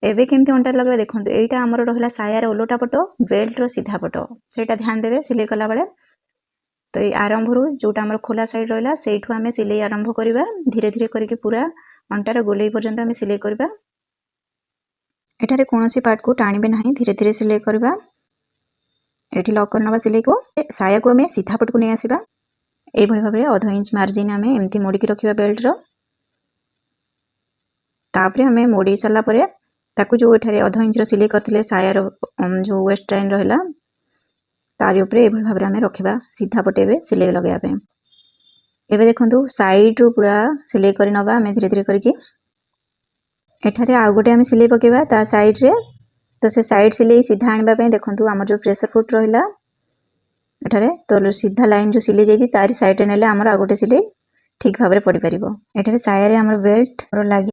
एबे केमती अंटार लगे देखो यहाँ आमर रहा सायार ओलटा पट बेल्टर सीधा पट से ध्यान देवे सिलाई कला बेले। तो ये आरंभ जोटा आम खोला साइड रहा से आम सिलाई आरंभ करवा धीरे धीरे करके पूरा अंटार गोलाई पर्यंत आम सिलाई करवा। एठारे कौन सी पार्ट को टाणिबे नहीं धीरे धीरे सिलाई करवा। ये लक करना सिलाई को साया को आम सीधा पट को नहीं आसवा ये भाव में 1/2 इंच मार्जिन आम एमती मोड़िकी रखा बेल्टर। तापर आम मोड़ी सारापर ताकू जो एठारे 1/2 इंच सिलाई करते सायार जो वेस्ट लाइन रहा तारी उपरे ये भाव में आम रखा सीधा पटे सिलाई लगाइबा। एबे देखंतु साइड रू पूरा सिलाई करी नबा आम धीरे धीरे करके। एठारे आउ गोटे आम सिलाई पकेबा ता साइड रे। तो से साइड सिलाई सीधा आनिबा पई देखंतु हमर जो प्रेशर फुट रहिला एठारे तो सीधा लाइन जो सिलाई जाई तारी साइड रे नेले हमर आ गोटे सिलाई ठीक भाव में पड़ी परिबो। एठारे साया रे हमर बेल्ट रो लागि